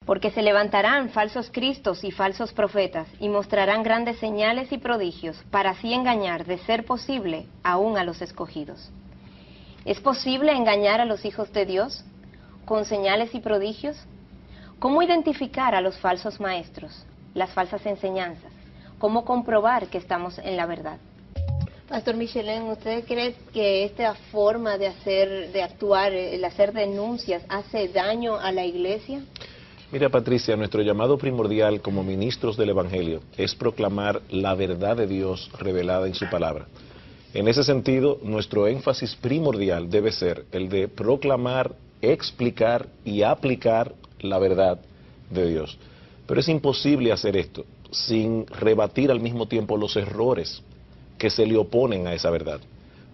Porque se levantarán falsos cristos y falsos profetas, y mostrarán grandes señales y prodigios, para así engañar, de ser posible, aún a los escogidos. ¿Es posible engañar a los hijos de Dios con señales y prodigios? ¿Cómo identificar a los falsos maestros, las falsas enseñanzas? ¿Cómo comprobar que estamos en la verdad? Pastor Michelén, ¿usted cree que esta forma de actuar, el hacer denuncias, hace daño a la iglesia? Mira, Patricia, nuestro llamado primordial como ministros del Evangelio es proclamar la verdad de Dios revelada en su palabra. En ese sentido, nuestro énfasis primordial debe ser el de proclamar, explicar y aplicar la verdad de Dios. Pero es imposible hacer esto sin rebatir al mismo tiempo los errores que se le oponen a esa verdad.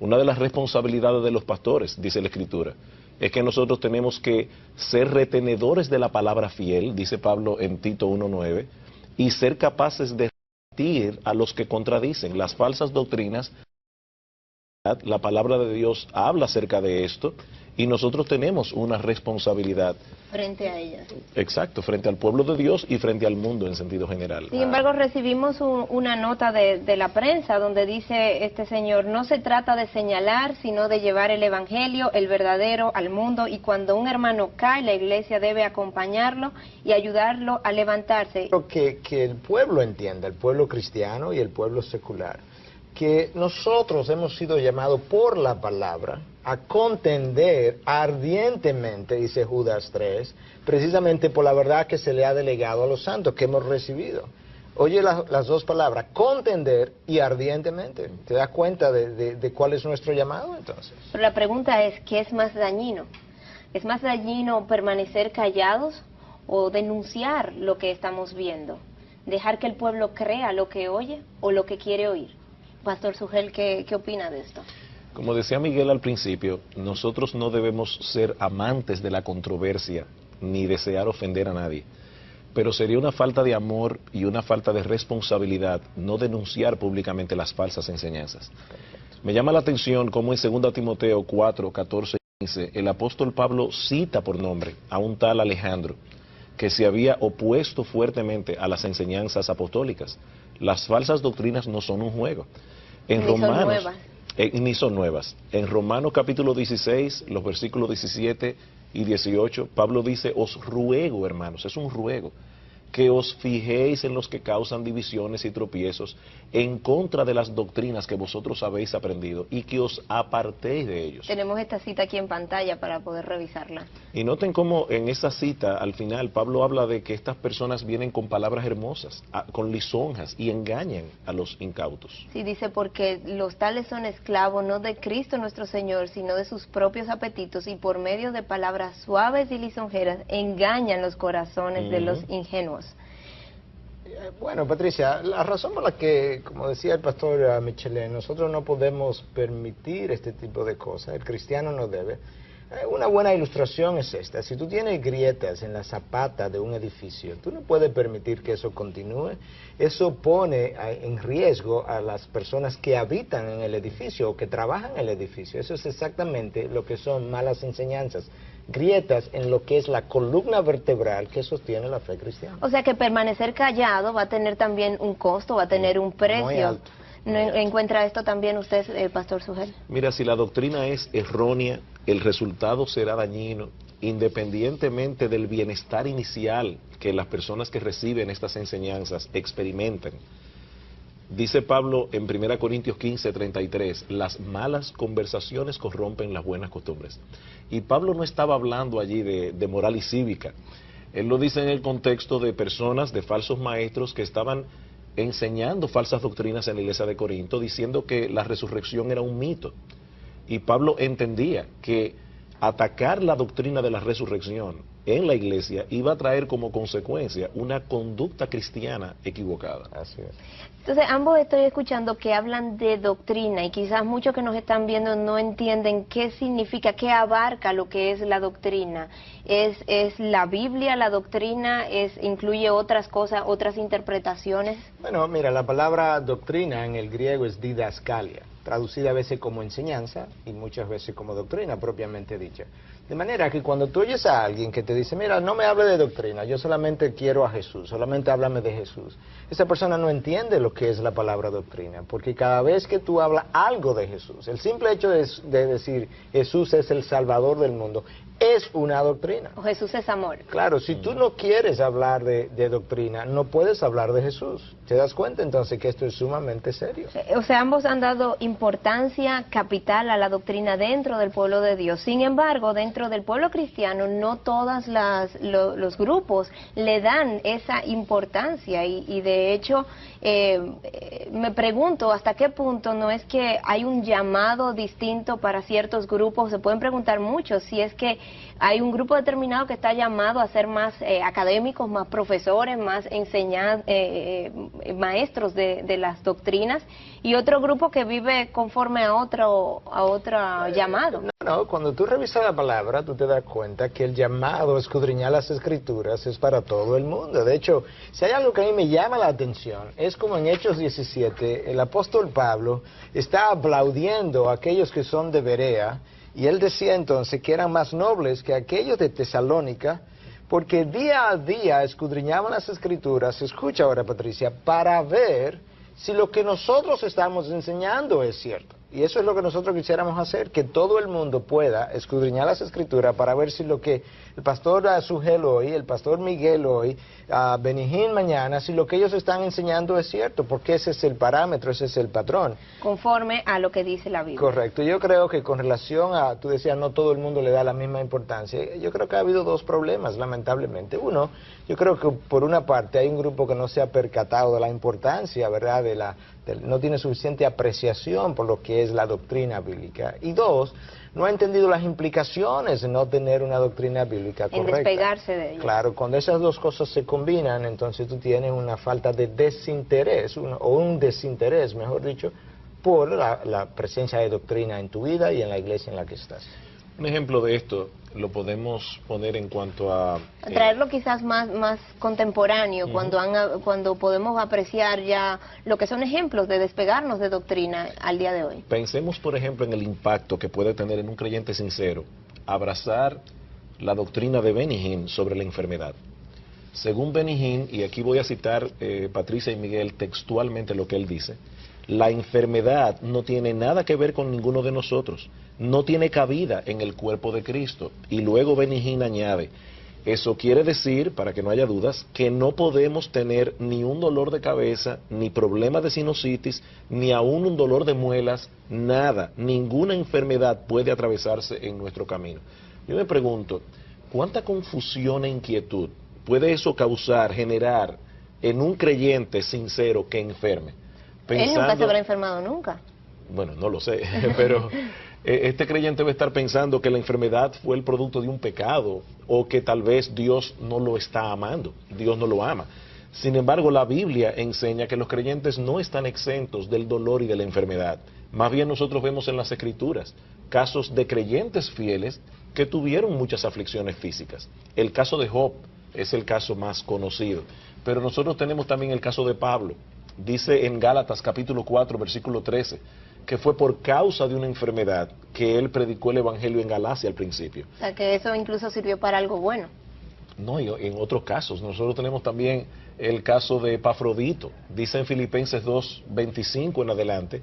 Una de las responsabilidades de los pastores, dice la Escritura, es que nosotros tenemos que ser retenedores de la palabra fiel, dice Pablo en Tito 1:9, y ser capaces de rebatir a los que contradicen las falsas doctrinas. La palabra de Dios habla acerca de esto y nosotros tenemos una responsabilidad Frente a ellas. Exacto, frente al pueblo de Dios y frente al mundo en sentido general. Sin embargo, recibimos una nota de la prensa donde dice este señor: no se trata de señalar, sino de llevar el evangelio, el verdadero, al mundo, y cuando un hermano cae, la iglesia debe acompañarlo y ayudarlo a levantarse. Creo que el pueblo entienda, el pueblo cristiano y el pueblo secular, que nosotros hemos sido llamados por la palabra a contender ardientemente, dice Judas 3, precisamente por la verdad que se le ha delegado a los santos que hemos recibido. Oye las dos palabras, contender y ardientemente. ¿Te das cuenta de cuál es nuestro llamado entonces? Pero la pregunta es, ¿qué es más dañino? ¿Es más dañino permanecer callados o denunciar lo que estamos viendo? ¿Dejar que el pueblo crea lo que oye o lo que quiere oír? Pastor Sugel, ¿qué opina de esto? Como decía Miguel al principio, nosotros no debemos ser amantes de la controversia ni desear ofender a nadie. Pero sería una falta de amor y una falta de responsabilidad no denunciar públicamente las falsas enseñanzas. Me llama la atención cómo en 2 Timoteo 4, 14 y 15 el apóstol Pablo cita por nombre a un tal Alejandro que se había opuesto fuertemente a las enseñanzas apostólicas. Las falsas doctrinas no son un juego. En Romanos, ni son nuevas. En Romanos capítulo 16, los versículos 17 y 18, Pablo dice: os ruego, hermanos, es un ruego, que os fijéis en los que causan divisiones y tropiezos en contra de las doctrinas que vosotros habéis aprendido y que os apartéis de ellos. Tenemos esta cita aquí en pantalla para poder revisarla. Y noten cómo en esa cita, al final, Pablo habla de que estas personas vienen con palabras hermosas, con lisonjas, y engañan a los incautos. Sí, dice, porque los tales son esclavos no de Cristo nuestro Señor, sino de sus propios apetitos, y por medio de palabras suaves y lisonjeras engañan los corazones de los ingenuos. Bueno, Patricia, la razón por la que, como decía el pastor Michelén, nosotros no podemos permitir este tipo de cosas, el cristiano no debe. Una buena ilustración es esta: si tú tienes grietas en la zapata de un edificio, tú no puedes permitir que eso continúe. Eso pone en riesgo a las personas que habitan en el edificio o que trabajan en el edificio. Eso es exactamente lo que son malas enseñanzas, grietas en lo que es la columna vertebral que sostiene la fe cristiana. O sea que permanecer callado va a tener también un costo, va a tener un precio. Muy alto. ¿No encuentra esto también usted, Pastor Sugel? Mira, si la doctrina es errónea, el resultado será dañino, independientemente del bienestar inicial que las personas que reciben estas enseñanzas experimentan. Dice Pablo en 1 Corintios 15, 33, las malas conversaciones corrompen las buenas costumbres. Y Pablo no estaba hablando allí de moral y cívica. Él lo dice en el contexto de personas, de falsos maestros que estaban enseñando falsas doctrinas en la iglesia de Corinto, diciendo que la resurrección era un mito. Y Pablo entendía que atacar la doctrina de la resurrección en la iglesia iba a traer como consecuencia una conducta cristiana equivocada. Así es. Entonces, ambos estoy escuchando que hablan de doctrina y quizás muchos que nos están viendo no entienden qué significa, qué abarca lo que es la doctrina. ¿Es la Biblia la doctrina? ¿Incluye otras cosas, otras interpretaciones? Bueno, mira, la palabra doctrina en el griego es didascalia, traducida a veces como enseñanza y muchas veces como doctrina propiamente dicha. De manera que cuando tú oyes a alguien que te dice, mira, no me hable de doctrina, yo solamente quiero a Jesús, solamente háblame de Jesús, esa persona no entiende lo que es la palabra doctrina, porque cada vez que tú hablas algo de Jesús, el simple hecho de decir Jesús es el Salvador del mundo, es una doctrina. O Jesús es amor. Claro, si tú no quieres hablar de doctrina, no puedes hablar de Jesús. ¿Te das cuenta entonces que esto es sumamente serio? O sea, ambos han dado importancia capital a la doctrina dentro del pueblo de Dios. Sin embargo, dentro del pueblo cristiano, no todos los grupos le dan esa importancia. Y de hecho, me pregunto hasta qué punto no es que hay un llamado distinto para ciertos grupos. Se pueden preguntar mucho si es que hay un grupo determinado que está llamado a ser más académicos, más profesores, más maestros de las doctrinas, y otro grupo que vive conforme a otro llamado. No, cuando tú revisas la palabra, tú te das cuenta que el llamado a escudriñar las Escrituras es para todo el mundo. De hecho, si hay algo que a mí me llama la atención, es como en Hechos 17, el apóstol Pablo está aplaudiendo a aquellos que son de Berea, y él decía entonces que eran más nobles que aquellos de Tesalónica, porque día a día escudriñaban las Escrituras, escucha ahora Patricia, para ver si lo que nosotros estamos enseñando es cierto. Y eso es lo que nosotros quisiéramos hacer, que todo el mundo pueda escudriñar las Escrituras para ver si lo que el pastor Sugel hoy, el pastor Miguel hoy, Benijín mañana, si lo que ellos están enseñando es cierto, porque ese es el parámetro, ese es el patrón. Conforme a lo que dice la Biblia. Correcto. Yo creo que con relación a, tú decías, no todo el mundo le da la misma importancia. Yo creo que ha habido dos problemas, lamentablemente. Uno, yo creo que por una parte hay un grupo que no se ha percatado de la importancia, ¿verdad?, no tiene suficiente apreciación por lo que es la doctrina bíblica. Y dos, no ha entendido las implicaciones de no tener una doctrina bíblica correcta. En despegarse de ella. Claro, cuando esas dos cosas se combinan, entonces tú tienes una falta de desinterés, o un desinterés, mejor dicho, por la presencia de doctrina en tu vida y en la iglesia en la que estás. Un ejemplo de esto lo podemos poner en cuanto a... traerlo quizás más contemporáneo, cuando podemos apreciar ya lo que son ejemplos de despegarnos de doctrina al día de hoy. Pensemos, por ejemplo, en el impacto que puede tener en un creyente sincero abrazar la doctrina de Benijín sobre la enfermedad. Según Benijín, y aquí voy a citar Patricia y Miguel textualmente lo que él dice, la enfermedad no tiene nada que ver con ninguno de nosotros, no tiene cabida en el cuerpo de Cristo. Y luego Benijín añade, eso quiere decir, para que no haya dudas, que no podemos tener ni un dolor de cabeza, ni problema de sinusitis, ni aún un dolor de muelas, nada, ninguna enfermedad puede atravesarse en nuestro camino. Yo me pregunto, ¿cuánta confusión e inquietud puede eso causar, generar en un creyente sincero que enferme? Él nunca se habrá enfermado nunca. Bueno, no lo sé, pero este creyente va a estar pensando que la enfermedad fue el producto de un pecado, o que tal vez Dios no lo está amando, Dios no lo ama. Sin embargo, la Biblia enseña que los creyentes no están exentos del dolor y de la enfermedad. Más bien nosotros vemos en las Escrituras casos de creyentes fieles que tuvieron muchas aflicciones físicas. El caso de Job es el caso más conocido, pero nosotros tenemos también el caso de Pablo. Dice en Gálatas capítulo 4 versículo 13 que fue por causa de una enfermedad que él predicó el evangelio en Galacia al principio. O sea, que eso incluso sirvió para algo bueno. No, y en otros casos. Nosotros tenemos también el caso de Epafrodito. Dice en Filipenses 2:25 en adelante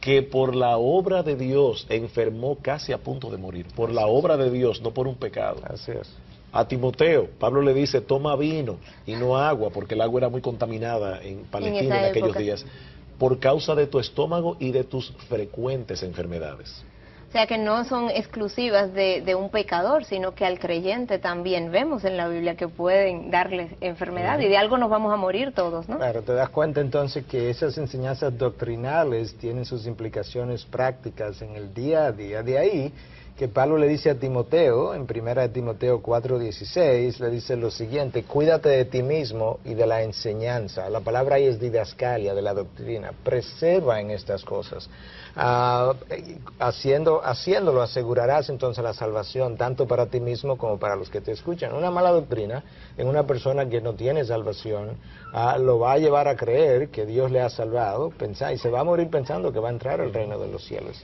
que por la obra de Dios enfermó casi a punto de morir. Por la obra de Dios, no por un pecado. Así es. A Timoteo, Pablo le dice, toma vino y no agua, porque el agua era muy contaminada en Palestina en aquellos días, por causa de tu estómago y de tus frecuentes enfermedades. O sea que no son exclusivas de un pecador, sino que al creyente también vemos en la Biblia que pueden darle enfermedad, y de algo nos vamos a morir todos, ¿no? Claro, te das cuenta entonces que esas enseñanzas doctrinales tienen sus implicaciones prácticas en el día a día. De ahí que Pablo le dice a Timoteo, en 1 Timoteo 4:16, le dice lo siguiente: cuídate de ti mismo y de la enseñanza. La palabra ahí es didascalia, de la doctrina. Preserva en estas cosas. Haciéndolo asegurarás entonces la salvación, tanto para ti mismo como para los que te escuchan. Una mala doctrina en una persona que no tiene salvación lo va a llevar a creer que Dios le ha salvado, y se va a morir pensando que va a entrar al reino de los cielos.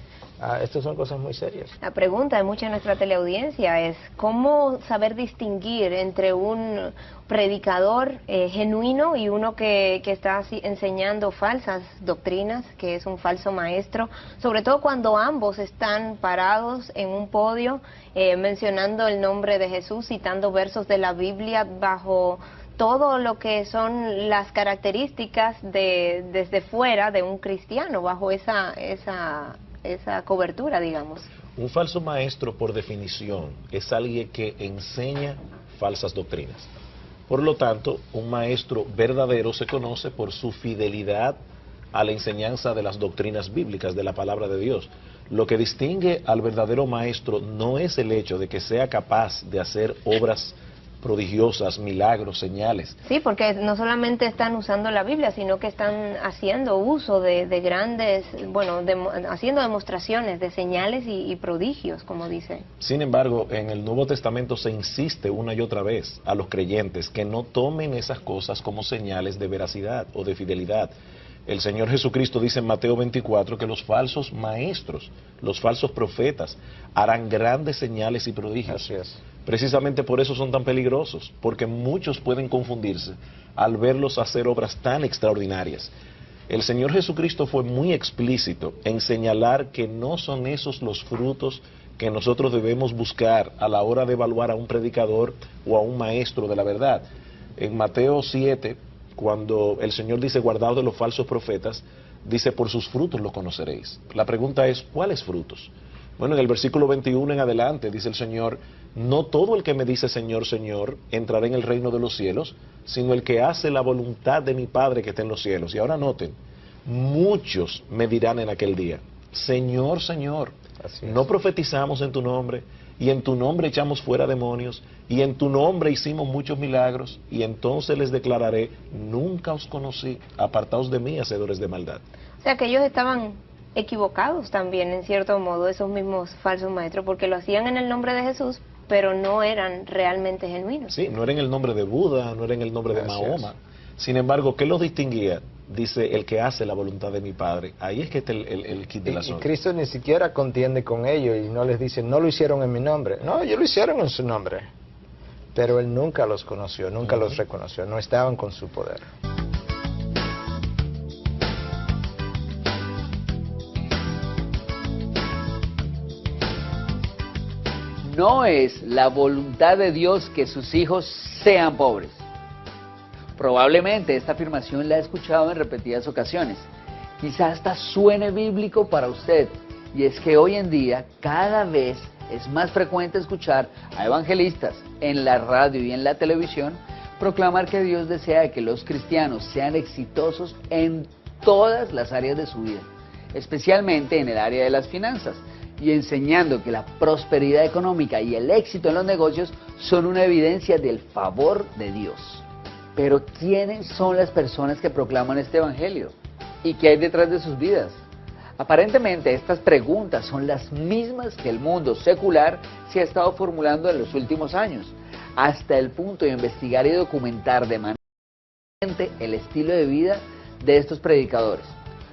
Estas son cosas muy serias. La pregunta de mucha de nuestra teleaudiencia es ¿cómo saber distinguir entre un predicador genuino y uno que está enseñando falsas doctrinas, que es un falso maestro, sobre todo cuando ambos están parados en un podio mencionando el nombre de Jesús, citando versos de la Biblia bajo todo lo que son las características desde fuera de un cristiano, bajo esa cobertura, digamos? Un falso maestro, por definición, es alguien que enseña falsas doctrinas. Por lo tanto, un maestro verdadero se conoce por su fidelidad a la enseñanza de las doctrinas bíblicas, de la palabra de Dios. Lo que distingue al verdadero maestro no es el hecho de que sea capaz de hacer obras prodigiosas, milagros, señales. Sí, porque no solamente están usando la Biblia, sino que están haciendo uso de grandes, haciendo demostraciones de señales y prodigios, como dice. Sin embargo, en el Nuevo Testamento se insiste una y otra vez a los creyentes que no tomen esas cosas como señales de veracidad o de fidelidad. El Señor Jesucristo dice en Mateo 24 que los falsos maestros, los falsos profetas, harán grandes señales y prodigios. Así es. Precisamente por eso son tan peligrosos, porque muchos pueden confundirse al verlos hacer obras tan extraordinarias. El Señor Jesucristo fue muy explícito en señalar que no son esos los frutos que nosotros debemos buscar a la hora de evaluar a un predicador o a un maestro de la verdad. En Mateo 7, cuando el Señor dice guardaos de los falsos profetas, dice por sus frutos los conoceréis. La pregunta es, ¿cuáles frutos? Bueno, en el versículo 21 en adelante dice el Señor, no todo el que me dice Señor, Señor, entrará en el reino de los cielos, sino el que hace la voluntad de mi Padre que está en los cielos. Y ahora noten, muchos me dirán en aquel día, Señor, Señor, no profetizamos en tu nombre, y en tu nombre echamos fuera demonios, y en tu nombre hicimos muchos milagros, y entonces les declararé, nunca os conocí, apartaos de mí, hacedores de maldad. O sea que ellos estaban equivocados también, en cierto modo, esos mismos falsos maestros, porque lo hacían en el nombre de Jesús, pero no eran realmente genuinos. Sí, no era en el nombre de Buda, no era en el nombre de Mahoma. Sin embargo, ¿qué los distinguía? Dice, el que hace la voluntad de mi Padre. Ahí es que está el kit del asunto. Y Cristo ni siquiera contiende con ellos y no les dice, no lo hicieron en mi nombre. No, ellos lo hicieron en su nombre. Pero Él nunca los conoció, nunca los reconoció, no estaban con su poder. No es la voluntad de Dios que sus hijos sean pobres. Probablemente esta afirmación la he escuchado en repetidas ocasiones. Quizá hasta suene bíblico para usted, y es que hoy en día cada vez es más frecuente escuchar a evangelistas en la radio y en la televisión proclamar que Dios desea que los cristianos sean exitosos en todas las áreas de su vida, especialmente en el área de las finanzas, y enseñando que la prosperidad económica y el éxito en los negocios son una evidencia del favor de Dios. Pero ¿quiénes son las personas que proclaman este evangelio? ¿Y qué hay detrás de sus vidas? Aparentemente estas preguntas son las mismas que el mundo secular se ha estado formulando en los últimos años, hasta el punto de investigar y documentar de manera eficiente el estilo de vida de estos predicadores,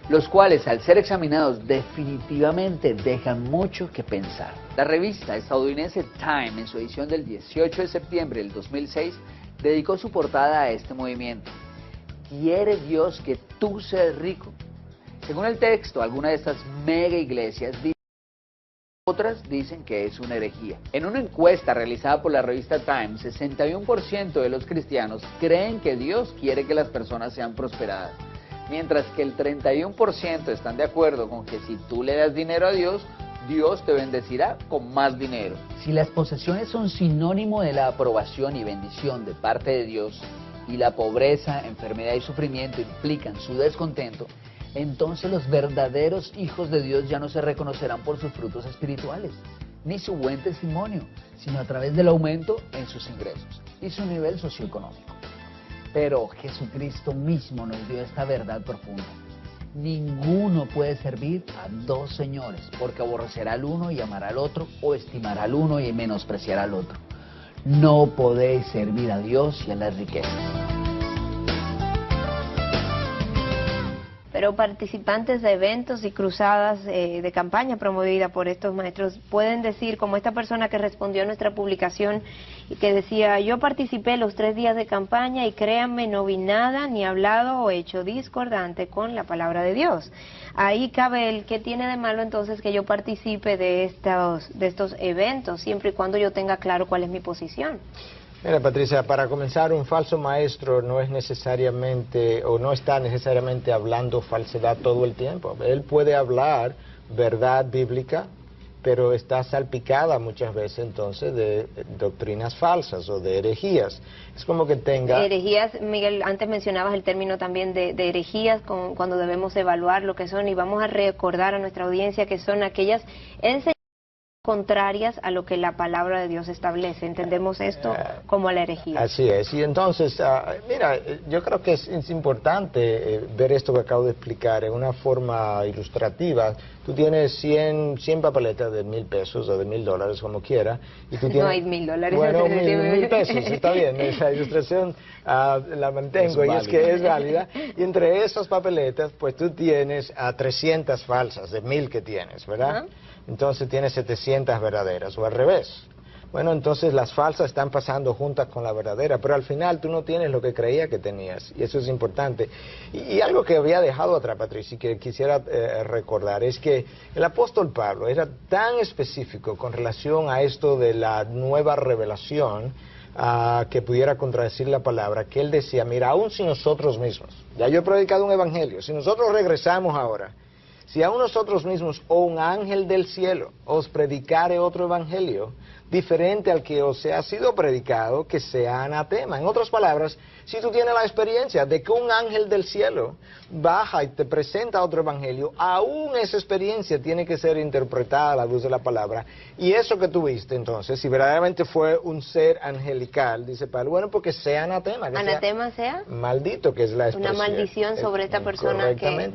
los cuales al ser examinados definitivamente dejan mucho que pensar. La revista estadounidense Time, en su edición del 18 de septiembre del 2006, dedicó su portada a este movimiento. ¿Quiere Dios que tú seas rico? Según el texto, algunas de estas mega iglesias dicen, otras dicen que es una herejía. En una encuesta realizada por la revista Time, 61% de los cristianos creen que Dios quiere que las personas sean prosperadas, mientras que el 31% están de acuerdo con que si tú le das dinero a Dios, Dios te bendecirá con más dinero. Si las posesiones son sinónimo de la aprobación y bendición de parte de Dios, y la pobreza, enfermedad y sufrimiento implican su descontento, entonces los verdaderos hijos de Dios ya no se reconocerán por sus frutos espirituales, ni su buen testimonio, sino a través del aumento en sus ingresos y su nivel socioeconómico. Pero Jesucristo mismo nos dio esta verdad profunda. Ninguno puede servir a dos señores, porque aborrecerá al uno y amará al otro, o estimará al uno y menospreciará al otro. No podéis servir a Dios y a las riquezas. Pero participantes de eventos y cruzadas de campaña promovida por estos maestros pueden decir, como esta persona que respondió a nuestra publicación y que decía: yo participé los 3 días de campaña y créanme, no vi nada, ni hablado o hecho discordante con la palabra de Dios. Ahí cabe el que tiene de malo entonces que yo participe de estos eventos, siempre y cuando yo tenga claro cuál es mi posición. Mira, Patricia, para comenzar, un falso maestro no es necesariamente, o no está necesariamente hablando falsedad todo el tiempo. Él puede hablar verdad bíblica, pero está salpicada muchas veces entonces de doctrinas falsas o de herejías. Es como que tenga... Herejías, Miguel, antes mencionabas el término también de herejías, cuando debemos evaluar lo que son, y vamos a recordar a nuestra audiencia que son aquellas enseñanzas contrarias a lo que la palabra de Dios establece. Entendemos esto como la herejía. Así es. Y entonces, mira, yo creo que es importante ver esto que acabo de explicar en una forma ilustrativa. Tú tienes 100 papeletas de $1,000 o de $1,000, como quiera. Y tú tienes, no hay $1,000. Bueno, $1,000, está bien. Esa ilustración la mantengo, y es que es válida. Y entre esas papeletas, pues tú tienes 300 falsas de 1,000 que tienes, ¿verdad? Entonces tienes 700 verdaderas, o al revés. Bueno, entonces las falsas están pasando juntas con la verdadera, pero al final tú no tienes lo que creía que tenías, y eso es importante. Y algo que había dejado atrás, Patricia, y que quisiera recordar, es que el apóstol Pablo era tan específico con relación a esto de la nueva revelación, que pudiera contradecir la palabra, que él decía: mira, aún si nosotros mismos, ya yo he predicado un evangelio, si nosotros regresamos ahora, si aún nosotros mismos o un ángel del cielo os predicare otro evangelio diferente al que os ha sido predicado, que sea anatema. En otras palabras, si tú tienes la experiencia de que un ángel del cielo baja y te presenta otro evangelio, aún esa experiencia tiene que ser interpretada a la luz de la palabra. Y eso que tuviste entonces, si verdaderamente fue un ser angelical, dice Pablo, bueno, porque sea anatema. Que ¿Anatema sea? Maldito, que es la expresión. Una maldición sobre esta persona que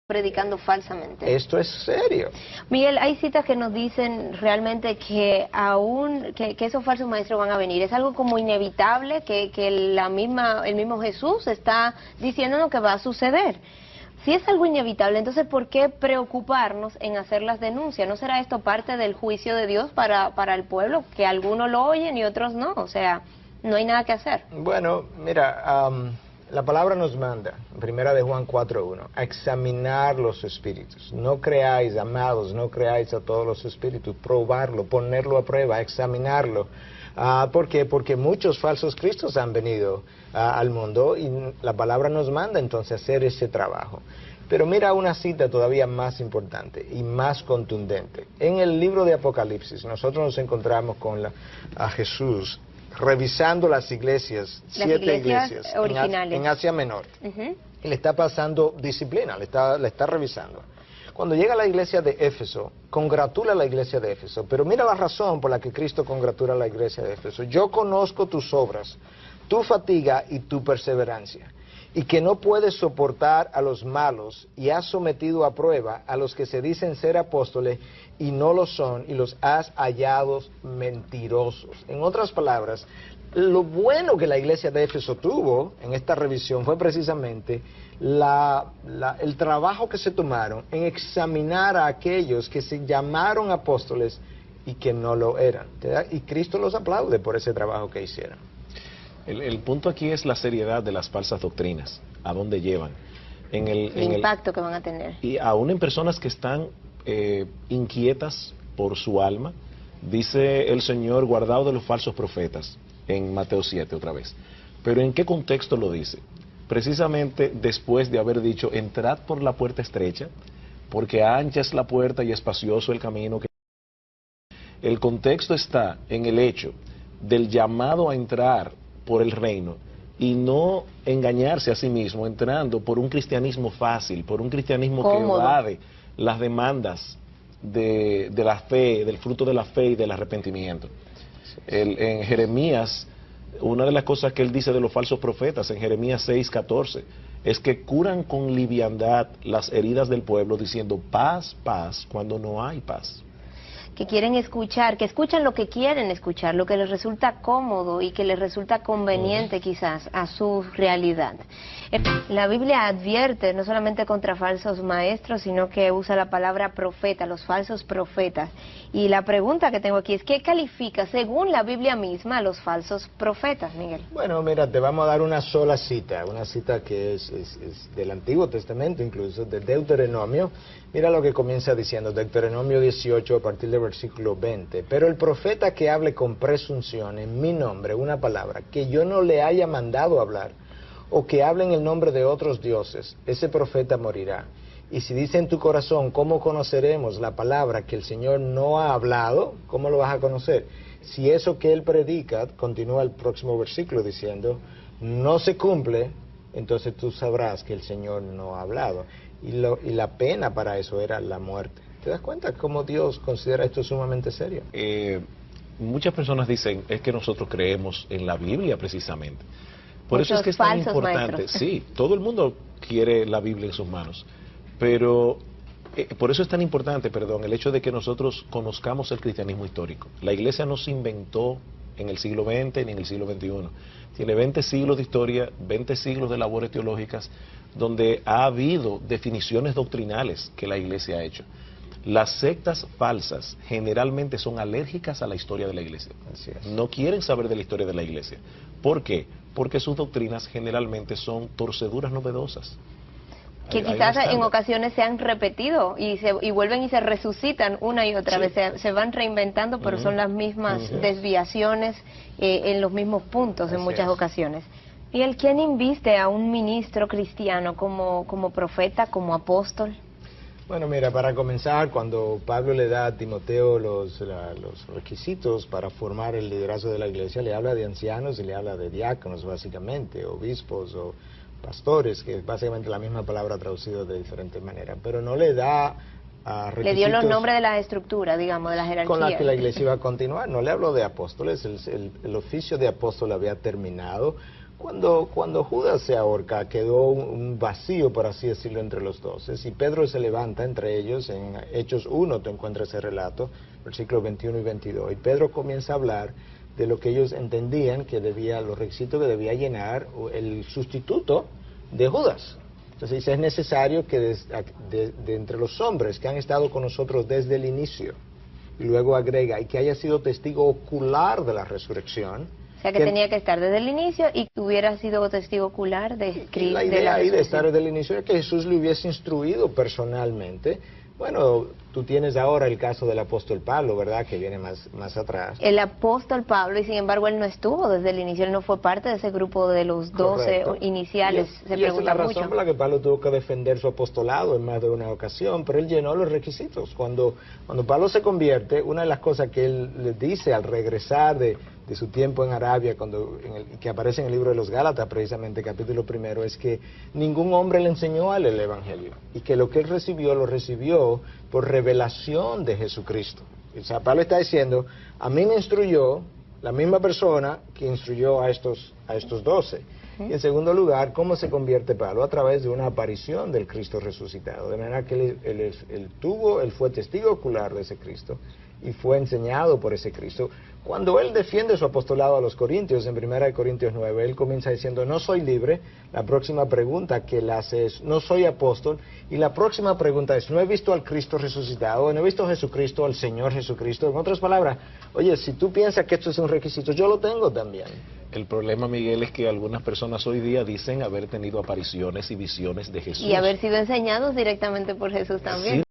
predicando falsamente. Esto es serio. Miguel, hay citas que nos dicen realmente que aún que esos falsos maestros van a venir. Es algo como inevitable que el mismo Jesús está diciéndonos que va a suceder. Si es algo inevitable, entonces ¿por qué preocuparnos en hacer las denuncias? ¿No será esto parte del juicio de Dios para el pueblo? Que algunos lo oyen y otros no. O sea, no hay nada que hacer. Bueno, mira, la palabra nos manda, en 1 de Juan 4:1, a examinar los espíritus. No creáis, amados, no creáis a todos los espíritus, probarlo, ponerlo a prueba, examinarlo. ¿Por qué? Porque muchos falsos cristos han venido al mundo, y la palabra nos manda entonces a hacer ese trabajo. Pero mira una cita todavía más importante y más contundente. En el libro de Apocalipsis nosotros nos encontramos con a Jesús revisando las iglesias, 7 iglesias originales en Asia Menor. Y le está pasando disciplina, le está revisando. Cuando llega a la iglesia de Éfeso, congratula a la iglesia de Éfeso, pero mira la razón por la que Cristo congratula a la iglesia de Éfeso. Yo conozco tus obras, tu fatiga y tu perseverancia, y que no puedes soportar a los malos, y has sometido a prueba a los que se dicen ser apóstoles y no lo son, y los has hallado mentirosos. En otras palabras, lo bueno que la iglesia de Éfeso tuvo en esta revisión fue precisamente el trabajo que se tomaron en examinar a aquellos que se llamaron apóstoles y que no lo eran. Y Cristo los aplaude por ese trabajo que hicieron. El punto aquí es la seriedad de las falsas doctrinas, a dónde llevan. El impacto que van a tener. Y aún en personas que están inquietas por su alma, dice el Señor, guardado de los falsos profetas, en Mateo 7 otra vez. Pero ¿en qué contexto lo dice? Precisamente después de haber dicho, entrad por la puerta estrecha, porque ancha es la puerta y espacioso el camino que... El contexto está en el hecho del llamado a entrar por el reino y no engañarse a sí mismo entrando por un cristianismo fácil, por un cristianismo cómodo, que evade las demandas de la fe, del fruto de la fe y del arrepentimiento. En Jeremías, una de las cosas que él dice de los falsos profetas, en Jeremías 6:14, es que curan con liviandad las heridas del pueblo diciendo paz, paz, cuando no hay paz. que quieren escuchar, que escuchan lo que quieren escuchar, lo que les resulta cómodo y que les resulta conveniente quizás a su realidad. La Biblia advierte no solamente contra falsos maestros, sino que usa la palabra profeta, los falsos profetas. Y la pregunta que tengo aquí es, ¿qué califica según la Biblia misma a los falsos profetas, Miguel? Bueno, mira, te vamos a dar una sola cita, una cita que es del Antiguo Testamento, incluso de Deuteronomio. Mira lo que comienza diciendo, Deuteronomio 18, a partir del versículo 20. Pero el profeta que hable con presunción en mi nombre, una palabra, que yo no le haya mandado hablar, o que hable en el nombre de otros dioses, ese profeta morirá. Y si dice en tu corazón, ¿cómo conoceremos la palabra que el Señor no ha hablado? ¿Cómo lo vas a conocer? Si eso que él predica, continúa el próximo versículo diciendo, no se cumple, entonces tú sabrás que el Señor no ha hablado. Y la pena para eso era la muerte. ¿Te das cuenta cómo Dios considera esto sumamente serio? Muchas personas dicen, es que nosotros creemos en la Biblia precisamente. Por Muchos eso es que es tan falsos importante. maestros. Sí, todo el mundo quiere la Biblia en sus manos. Pero por eso es tan importante, el hecho de que nosotros conozcamos el cristianismo histórico. La Iglesia no se inventó en el siglo XX ni en el siglo XXI. Tiene 20 siglos de historia, 20 siglos de labores teológicas, donde ha habido definiciones doctrinales que la Iglesia ha hecho. Las sectas falsas generalmente son alérgicas a la historia de la Iglesia. Así es. No quieren saber de la historia de la Iglesia. ¿Por qué? Porque sus doctrinas generalmente son torceduras novedosas. Que Hay un quizás en estándar. ocasiones se han repetido y vuelven y se resucitan una y otra vez, se van reinventando, pero son las mismas desviaciones en los mismos puntos en Así muchas es. ocasiones. Y ¿quién inviste a un ministro cristiano como profeta, como apóstol? Bueno, mira, para comenzar, cuando Pablo le da a Timoteo los requisitos para formar el liderazgo de la iglesia, le habla de ancianos y le habla de diáconos, básicamente, obispos o pastores, que es básicamente la misma palabra traducida de diferentes maneras, pero no le da requisitos. Le dio los nombres de la estructura, digamos, de la jerarquía. Con la que la iglesia iba a continuar. No le habló de apóstoles, el oficio de apóstol había terminado. Cuando Judas se ahorca, quedó un vacío, por así decirlo, entre los 12. Y Pedro se levanta entre ellos, en Hechos 1 te encuentras ese relato, versículos 21 y 22. Y Pedro comienza a hablar de lo que ellos entendían que los requisitos que debía llenar el sustituto de Judas. Entonces dice, es necesario que de entre los hombres que han estado con nosotros desde el inicio, y luego agrega, y que haya sido testigo ocular de la resurrección. O sea, que tenía que estar desde el inicio y hubiera sido testigo ocular de Cristo. La idea ahí de estar desde el inicio es que Jesús le hubiese instruido personalmente. Bueno, tú tienes ahora el caso del apóstol Pablo, ¿verdad?, que viene más atrás. El apóstol Pablo, y sin embargo él no estuvo desde el inicio, él no fue parte de ese grupo de los 12 Correcto. iniciales, Y esa es la razón por la que Pablo tuvo que defender su apostolado en más de una ocasión, pero él llenó los requisitos. Cuando Pablo se convierte, una de las cosas que él le dice al regresar de su tiempo en Arabia, que aparece en el libro de los Gálatas, precisamente, capítulo 1, es que ningún hombre le enseñó a él el Evangelio, y que lo que él recibió, lo recibió por revelación de Jesucristo. O sea, Pablo está diciendo, a mí me instruyó la misma persona que instruyó a estos 12. Y en segundo lugar, ¿cómo se convierte Pablo? A través de una aparición del Cristo resucitado. De manera que él fue testigo ocular de ese Cristo y fue enseñado por ese Cristo. Cuando él defiende su apostolado a los Corintios, en 1 Corintios 9, él comienza diciendo, no soy libre. La próxima pregunta que él hace es, no soy apóstol. Y la próxima pregunta es, no he visto al Cristo resucitado, no he visto a Jesucristo, al Señor Jesucristo. En otras palabras, oye, si tú piensas que esto es un requisito, yo lo tengo también. El problema, Miguel, es que algunas personas hoy día dicen haber tenido apariciones y visiones de Jesús. Y haber sido enseñados directamente por Jesús también. Sí.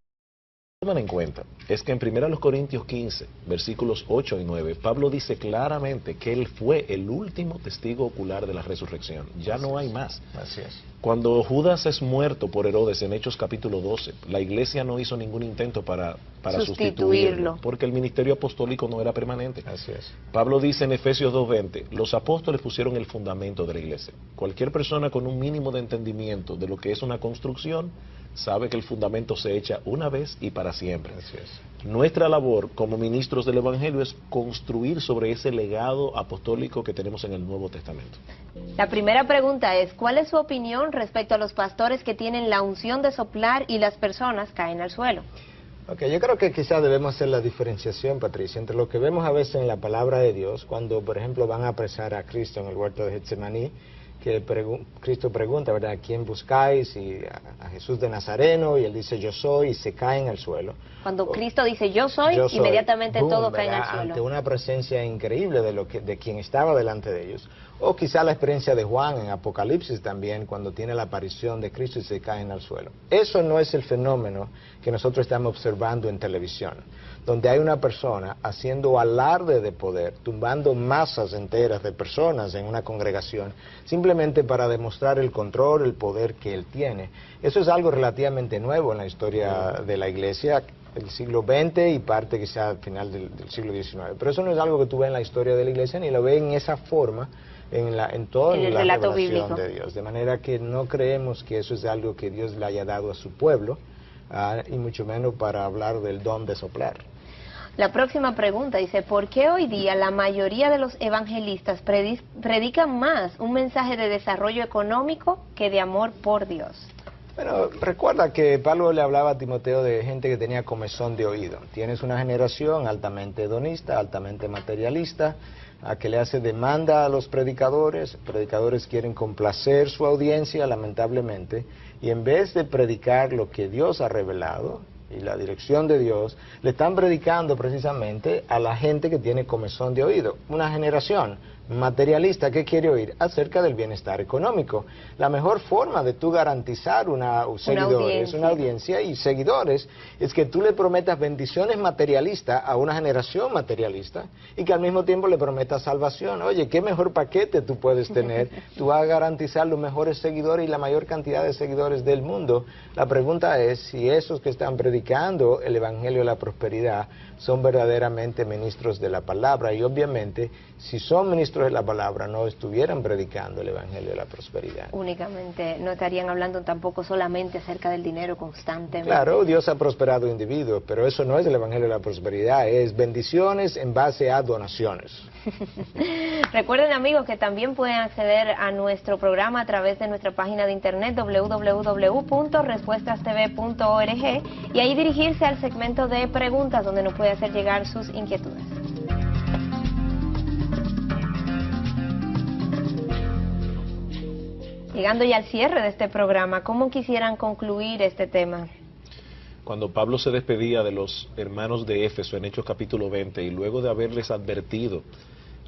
Toman en cuenta es que en 1 Corintios 15, versículos 8 y 9, Pablo dice claramente que él fue el último testigo ocular de la resurrección. Ya no hay más. Así es. Cuando Judas es muerto por Herodes en Hechos capítulo 12, la iglesia no hizo ningún intento para sustituirlo, porque el ministerio apostólico no era permanente. Así es. Pablo dice en Efesios 2:20, los apóstoles pusieron el fundamento de la iglesia. Cualquier persona con un mínimo de entendimiento de lo que es una construcción sabe que el fundamento se echa una vez y para siempre. Así es. Nuestra labor como ministros del Evangelio es construir sobre ese legado apostólico que tenemos en el Nuevo Testamento. La primera pregunta es, ¿cuál es su opinión respecto a los pastores que tienen la unción de soplar y las personas caen al suelo? Ok, yo creo que quizás debemos hacer la diferenciación, Patricia, entre lo que vemos a veces en la palabra de Dios, cuando, por ejemplo, van a apresar a Cristo en el huerto de Getsemaní, que Cristo pregunta, ¿verdad?, ¿a quién buscáis? Y a Jesús de Nazareno, y él dice, yo soy, y se caen al suelo. Cuando Cristo dice yo soy, Yo soy, inmediatamente boom, todos caen ¿verdad?, al suelo. ante una presencia increíble de quien estaba delante de ellos. O quizá la experiencia de Juan en Apocalipsis también, cuando tiene la aparición de Cristo y se caen al suelo. Eso no es el fenómeno que nosotros estamos observando en televisión, donde hay una persona haciendo alarde de poder, tumbando masas enteras de personas en una congregación, simplemente para demostrar el control, el poder que él tiene. Eso es algo relativamente nuevo en la historia de la iglesia, el siglo XX y parte quizá al final del siglo XIX. Pero eso no es algo que tú ves en la historia de la iglesia, ni lo ves en esa forma en toda En el la relato revelación bíblico de Dios. De manera que no creemos que eso es algo que Dios le haya dado a su pueblo, y mucho menos para hablar del don de soplar. La próxima pregunta dice, ¿por qué hoy día la mayoría de los evangelistas predican más un mensaje de desarrollo económico que de amor por Dios? Bueno, recuerda que Pablo le hablaba a Timoteo de gente que tenía comezón de oído. Tienes una generación altamente hedonista, altamente materialista, a que le hace demanda a los predicadores quieren complacer su audiencia, lamentablemente, y en vez de predicar lo que Dios ha revelado y la dirección de Dios, le están predicando precisamente a la gente que tiene comezón de oído. Una generación materialista que quiere oír acerca del bienestar económico. La mejor forma de tú garantizar una audiencia y seguidores es que tú le prometas bendiciones materialistas a una generación materialista y que al mismo tiempo le prometas salvación. Oye, ¿qué mejor paquete tú puedes tener? Tú vas a garantizar los mejores seguidores y la mayor cantidad de seguidores del mundo. La pregunta es si esos que están predicando el Evangelio de la Prosperidad son verdaderamente ministros de la palabra, y obviamente si son ministros de la palabra no estuvieran predicando el Evangelio de la Prosperidad. Únicamente, no estarían hablando tampoco solamente acerca del dinero constantemente. Claro, Dios ha prosperado individuos, pero eso no es el Evangelio de la Prosperidad, es bendiciones en base a donaciones. Recuerden, amigos, que también pueden acceder a nuestro programa a través de nuestra página de internet www.respuestastv.org y ahí dirigirse al segmento de preguntas donde nos puede hacer llegar sus inquietudes. Llegando ya al cierre de este programa, ¿cómo quisieran concluir este tema? Cuando Pablo se despedía de los hermanos de Éfeso en Hechos capítulo 20 y luego de haberles advertido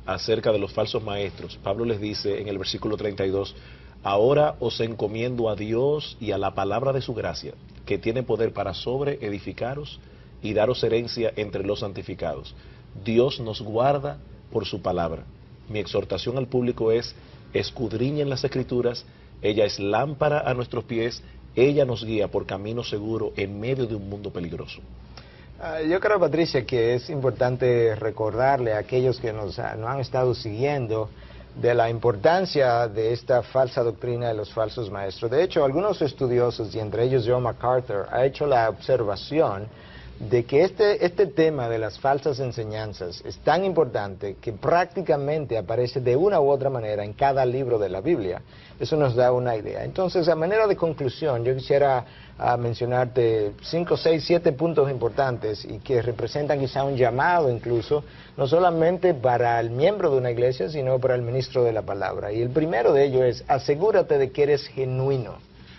acerca de los falsos maestros, Pablo les dice en el versículo 32, ahora os encomiendo a Dios y a la palabra de su gracia, que tiene poder para sobreedificaros y daros herencia entre los santificados. Dios nos guarda por su palabra. Mi exhortación al público es, escudriñen las Escrituras, ella es lámpara a nuestros pies, ella nos guía por camino seguro en medio de un mundo peligroso. Yo creo, Patricia, que es importante recordarle a aquellos que nos han estado siguiendo de la importancia de esta falsa doctrina de los falsos maestros. De hecho, algunos estudiosos, y entre ellos John MacArthur, ha hecho la observación de que este tema de las falsas enseñanzas es tan importante que prácticamente aparece de una u otra manera en cada libro de la Biblia. Eso nos da una idea. Entonces, a manera de conclusión, yo quisiera mencionarte 5, 6, 7 puntos importantes y que representan quizá un llamado incluso, no solamente para el miembro de una iglesia, sino para el ministro de la palabra. Y el primero de ellos es, asegúrate de que eres genuino.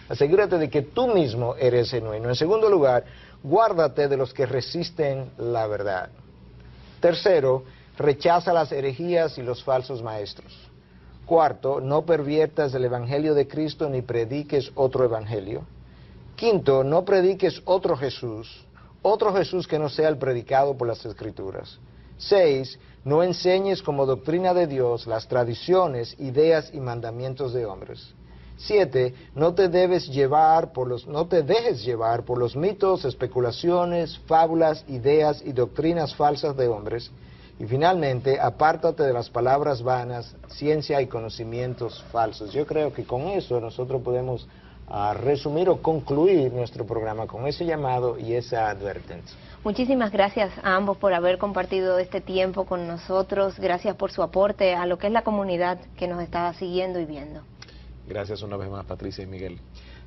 Asegúrate de que tú mismo eres genuino. En segundo lugar, guárdate de los que resisten la verdad. Tercero, rechaza las herejías y los falsos maestros. Cuarto, no perviertas el evangelio de Cristo ni prediques otro evangelio. Quinto, no prediques otro Jesús que no sea el predicado por las Escrituras. 6, no enseñes como doctrina de Dios las tradiciones, ideas y mandamientos de hombres. 7, no te dejes llevar por los mitos, especulaciones, fábulas, ideas y doctrinas falsas de hombres. Y finalmente, apártate de las palabras vanas, ciencia y conocimientos falsos. Yo creo que con eso nosotros podemos resumir o concluir nuestro programa con ese llamado y esa advertencia. Muchísimas gracias a ambos por haber compartido este tiempo con nosotros. Gracias por su aporte a lo que es la comunidad que nos está siguiendo y viendo. Gracias una vez más, Patricia y Miguel.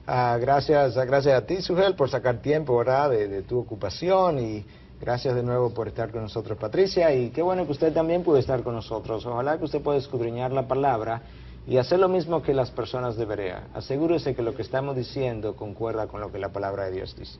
Gracias a ti, Sugel, por sacar tiempo, ¿verdad?, de tu ocupación, y gracias de nuevo por estar con nosotros, Patricia, y qué bueno que usted también pudo estar con nosotros. Ojalá que usted pueda escudriñar la palabra y hacer lo mismo que las personas de Berea. Asegúrese que lo que estamos diciendo concuerda con lo que la palabra de Dios dice.